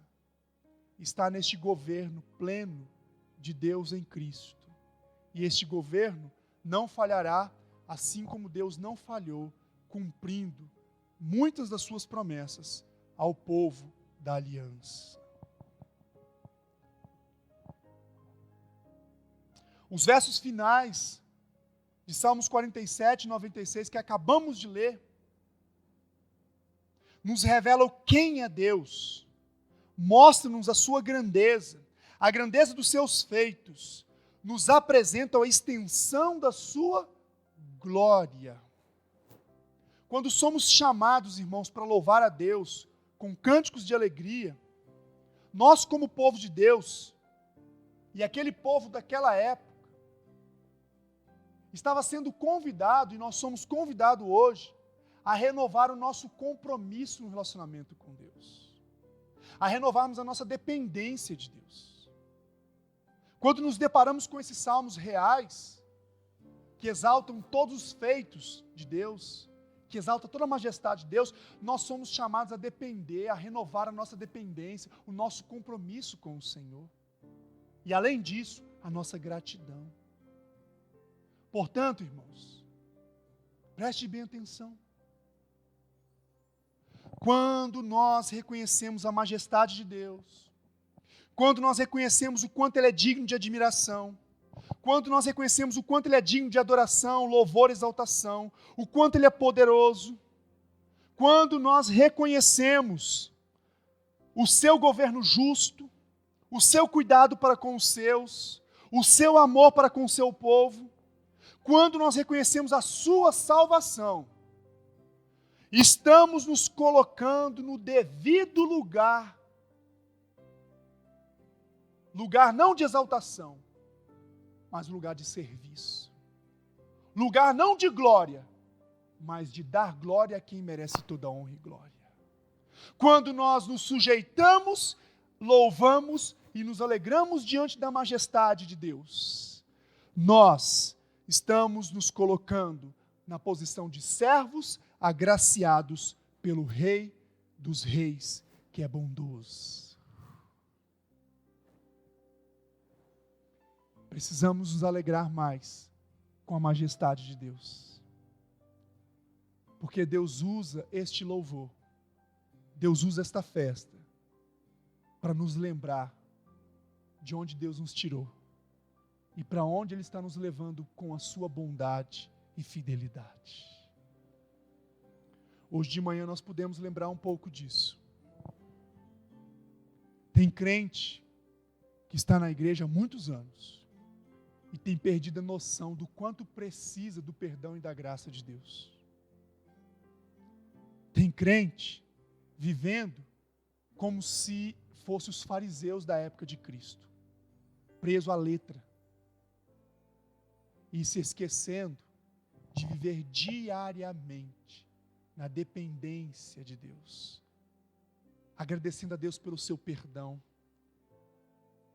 está neste governo pleno de Deus em Cristo. E este governo não falhará, assim como Deus não falhou, cumprindo muitas das suas promessas ao povo da aliança. Os versos finais de Salmos 47 e 96 que acabamos de ler nos revelam quem é Deus, mostra-nos a sua grandeza, a grandeza dos seus feitos, nos apresentam a extensão da sua glória. Quando somos chamados, irmãos, para louvar a Deus com cânticos de alegria, nós, como povo de Deus, e aquele povo daquela época, estava sendo convidado, e nós somos convidados hoje, a renovar o nosso compromisso no relacionamento com Deus, a renovarmos a nossa dependência de Deus. Quando nos deparamos com esses salmos reais, que exaltam todos os feitos de Deus, que exalta toda a majestade de Deus, nós somos chamados a depender, a renovar a nossa dependência, o nosso compromisso com o Senhor. E além disso, a nossa gratidão. Portanto, irmãos, preste bem atenção. Quando nós reconhecemos a majestade de Deus, quando nós reconhecemos o quanto Ele é digno de admiração, quando nós reconhecemos o quanto Ele é digno de adoração, louvor, exaltação, o quanto Ele é poderoso, quando nós reconhecemos o seu governo justo, o seu cuidado para com os seus, o seu amor para com o seu povo, quando nós reconhecemos a sua salvação, estamos nos colocando no devido lugar, lugar não de exaltação, mas lugar de serviço. Lugar não de glória, mas de dar glória a quem merece toda honra e glória. Quando nós nos sujeitamos, louvamos e nos alegramos diante da majestade de Deus, nós estamos nos colocando na posição de servos agraciados pelo Rei dos Reis, que é bondoso. Precisamos nos alegrar mais com a majestade de Deus. Porque Deus usa este louvor, Deus usa esta festa para nos lembrar de onde Deus nos tirou e para onde Ele está nos levando com a sua bondade e fidelidade. Hoje de manhã nós podemos lembrar um pouco disso. Tem crente que está na igreja há muitos anos e tem perdido a noção do quanto precisa do perdão e da graça de Deus. Tem crente vivendo como se fossem os fariseus da época de Cristo, preso à letra e se esquecendo de viver diariamente na dependência de Deus. agradecendo a Deus pelo seu perdão,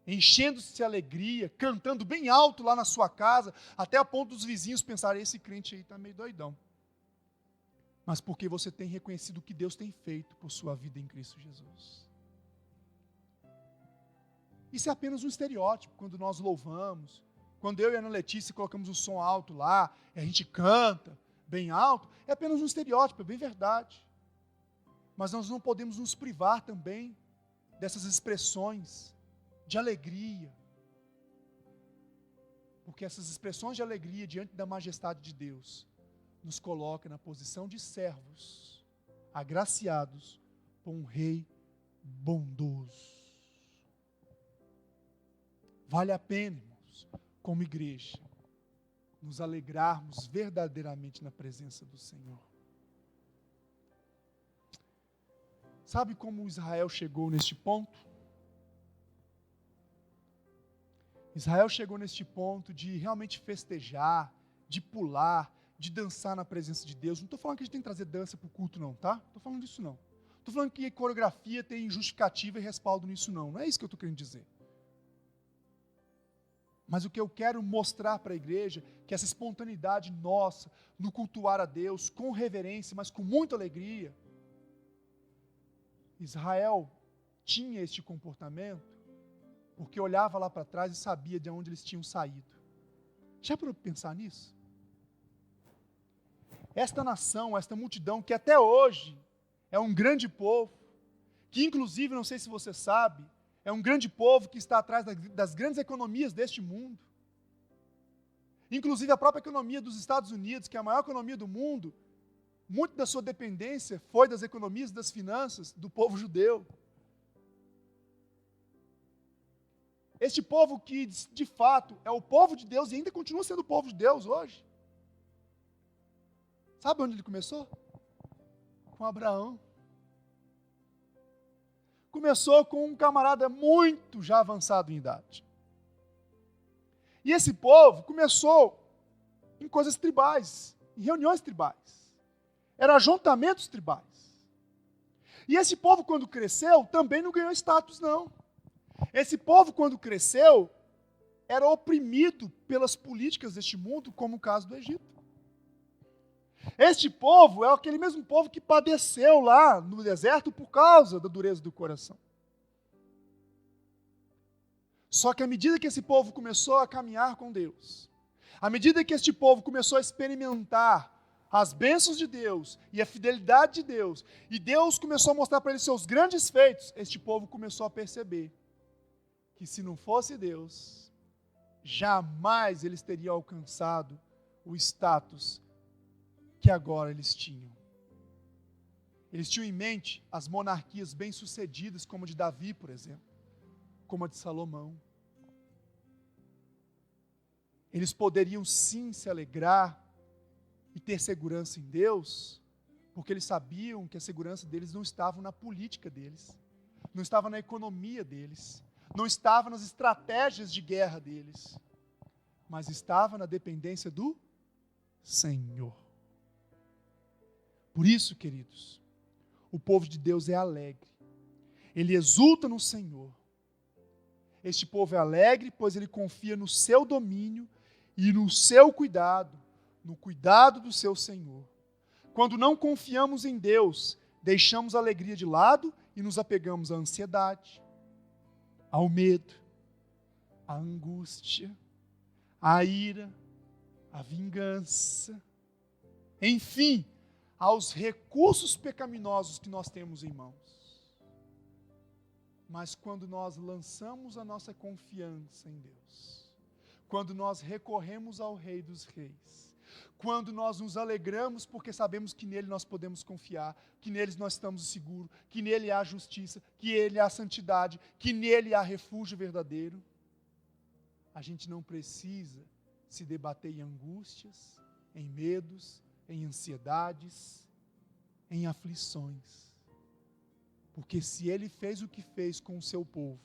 enchendo-se de alegria, cantando bem alto lá na sua casa, até a ponto dos vizinhos pensarem, esse crente aí está meio doidão. Mas porque você tem reconhecido o que Deus tem feito por sua vida em Cristo Jesus. Isso é apenas um estereótipo, quando nós louvamos, quando eu e a Ana Letícia colocamos o som alto lá, e a gente canta bem alto, é apenas um estereótipo, é bem verdade. Mas nós não podemos nos privar também dessas expressões de alegria, porque essas expressões de alegria diante da majestade de Deus nos coloca na posição de servos, agraciados por um rei bondoso. Vale a pena, irmãos, como igreja, nos alegrarmos verdadeiramente na presença do Senhor. Sabe como Israel chegou neste ponto? Israel chegou neste ponto de realmente festejar, de pular, de dançar na presença de Deus. Não estou falando que a gente tem que trazer dança para o culto não, tá? Não estou falando disso não. Estou falando que coreografia tem justificativa e respaldo nisso não. Não é isso que eu estou querendo dizer. Mas o que eu quero mostrar para a igreja, que essa espontaneidade nossa, no cultuar a Deus, com reverência, mas com muita alegria. Israel tinha este comportamento, porque olhava lá para trás e sabia de onde eles tinham saído. Já parou para pensar nisso? Esta nação, esta multidão, que até hoje é um grande povo, que inclusive, não sei se você sabe, é um grande povo que está atrás das grandes economias deste mundo. Inclusive a própria economia dos Estados Unidos, que é a maior economia do mundo, muito da sua dependência foi das economias e das finanças do povo judeu. Este povo que, de fato, é o povo de Deus e ainda continua sendo o povo de Deus hoje. Sabe onde ele começou? Com Abraão. Começou com um camarada muito já avançado em idade. E esse povo começou em coisas tribais, em reuniões tribais. Eram ajuntamentos tribais. E esse povo, quando cresceu, também não ganhou status, não. Esse povo, quando cresceu, era oprimido pelas políticas deste mundo, como o caso do Egito. Este povo é aquele mesmo povo que padeceu lá no deserto por causa da dureza do coração. Só que à medida que esse povo começou a caminhar com Deus, à medida que este povo começou a experimentar as bênçãos de Deus e a fidelidade de Deus, e Deus começou a mostrar para eles seus grandes feitos, este povo começou a perceber que se não fosse Deus, jamais eles teriam alcançado o status que agora eles tinham. Eles tinham em mente as monarquias bem-sucedidas, como a de Davi, por exemplo, como a de Salomão. Eles poderiam sim se alegrar e ter segurança em Deus, porque eles sabiam que a segurança deles não estava na política deles, não estava na economia deles, não estava nas estratégias de guerra deles, mas estava na dependência do Senhor. Por isso, queridos, o povo de Deus é alegre. Ele exulta no Senhor. Este povo é alegre, pois ele confia no seu domínio e no seu cuidado, no cuidado do seu Senhor. Quando não confiamos em Deus, deixamos a alegria de lado e nos apegamos à ansiedade, ao medo, à angústia, à ira, à vingança, enfim, aos recursos pecaminosos que nós temos em mãos. Mas quando nós lançamos a nossa confiança em Deus, quando nós recorremos ao Rei dos Reis, quando nós nos alegramos porque sabemos que nele nós podemos confiar, que nele nós estamos seguros, que nele há justiça, que nele há santidade, que nele há refúgio verdadeiro, a gente não precisa se debater em angústias, em medos, em ansiedades, em aflições. Porque se ele fez o que fez com o seu povo,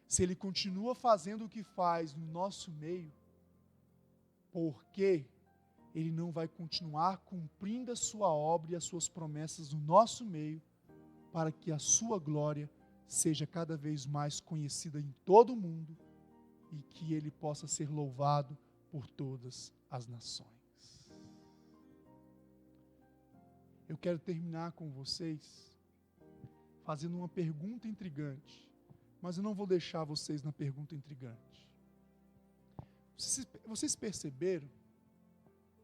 se ele continua fazendo o que faz no nosso meio, por que ele não vai continuar cumprindo a sua obra e as suas promessas no nosso meio, para que a sua glória seja cada vez mais conhecida em todo o mundo e que ele possa ser louvado por todas as nações. Eu quero terminar com vocês fazendo uma pergunta intrigante, mas eu não vou deixar vocês na pergunta intrigante. Vocês perceberam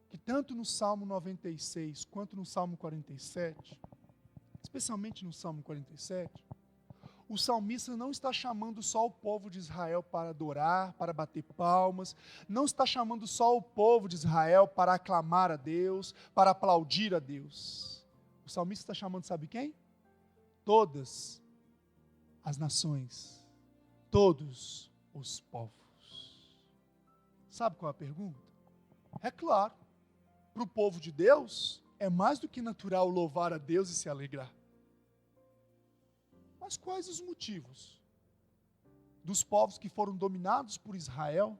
que tanto no Salmo 96 quanto no Salmo 47, especialmente no Salmo 47, o salmista não está chamando só o povo de Israel para adorar, para bater palmas, não está chamando só o povo de Israel para aclamar a Deus, para aplaudir a Deus. O salmista está chamando, sabe quem? Todas as nações, todos os povos. Sabe qual é a pergunta? É claro, para o povo de Deus, é mais do que natural louvar a Deus e se alegrar. Mas quais os motivos dos povos que foram dominados por Israel,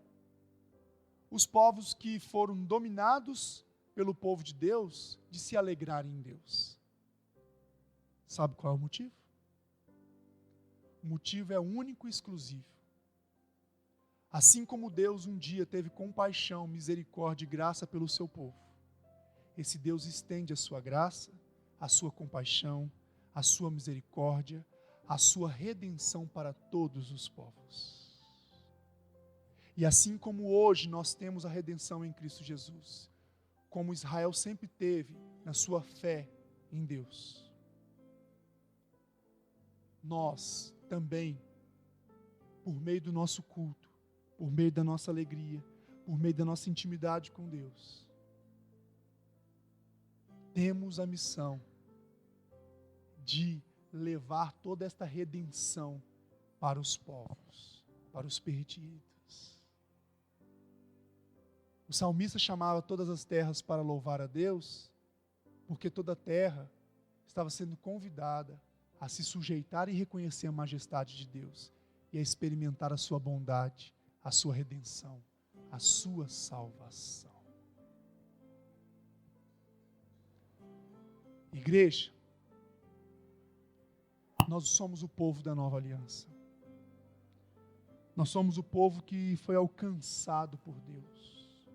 os povos que foram dominados pelo povo de Deus, de se alegrarem em Deus? Sabe qual é o motivo? O motivo é único e exclusivo. Assim como Deus um dia teve compaixão, misericórdia e graça pelo seu povo, esse Deus estende a sua graça, a sua compaixão, a sua misericórdia, a sua redenção para todos os povos. E assim como hoje nós temos a redenção em Cristo Jesus, como Israel sempre teve na sua fé em Deus, nós também, por meio do nosso culto, por meio da nossa alegria, por meio da nossa intimidade com Deus, temos a missão de levar toda esta redenção para os povos, para os perdidos. O salmista chamava todas as terras para louvar a Deus, porque toda a terra estava sendo convidada a se sujeitar e reconhecer a majestade de Deus e a experimentar a sua bondade, a sua redenção, a sua salvação. Igreja, nós somos o povo da nova aliança. Nós somos o povo que foi alcançado por Deus.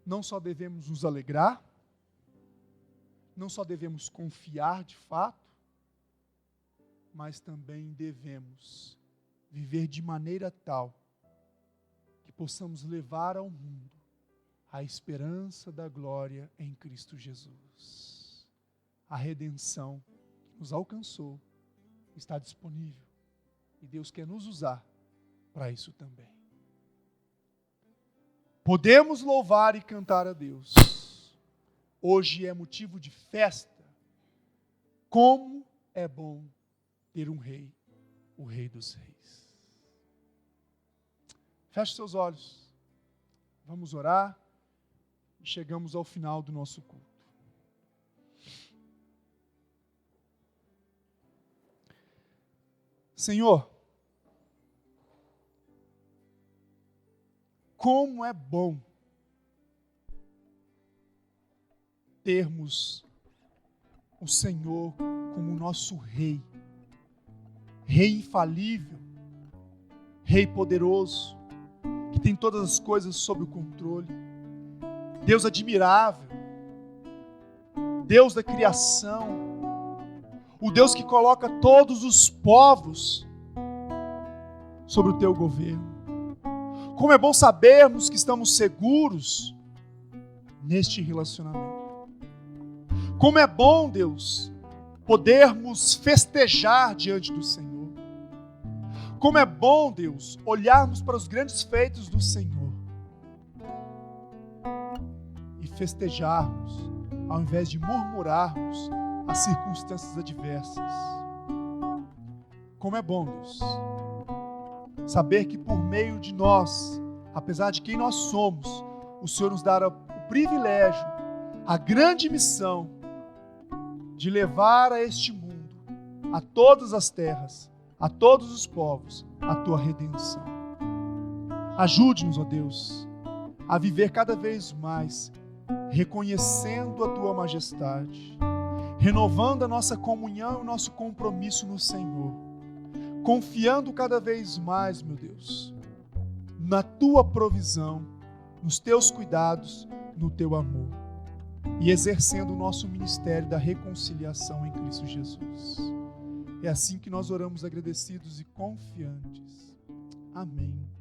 Não só devemos nos alegrar, não só devemos confiar de fato, mas também devemos viver de maneira tal que possamos levar ao mundo a esperança da glória em Cristo Jesus. A redenção que nos alcançou está disponível e Deus quer nos usar para isso também. Podemos louvar e cantar a Deus. Hoje é motivo de festa. Como é bom ter um rei, o Rei dos Reis. Feche seus olhos. Vamos orar e chegamos ao final do nosso culto. Senhor, como é bom termos o Senhor como nosso Rei, Rei infalível, Rei poderoso, que tem todas as coisas sob o controle, Deus admirável, Deus da criação, o Deus que coloca todos os povos sobre o teu governo. Como é bom sabermos que estamos seguros neste relacionamento. Como é bom, Deus, podermos festejar diante do Senhor. Como é bom, Deus, olharmos para os grandes feitos do Senhor e festejarmos, ao invés de murmurarmos as circunstâncias adversas. Como é bom, Deus, saber que por meio de nós, apesar de quem nós somos, o Senhor nos dará o privilégio, a grande missão de levar a este mundo, a todas as terras, a todos os povos, a tua redenção. Ajude-nos, ó Deus, a viver cada vez mais reconhecendo a tua majestade, renovando a nossa comunhão e o nosso compromisso no Senhor, confiando cada vez mais, meu Deus, na Tua provisão, nos Teus cuidados, no Teu amor, e exercendo o nosso ministério da reconciliação em Cristo Jesus. É assim que nós oramos agradecidos e confiantes. Amém.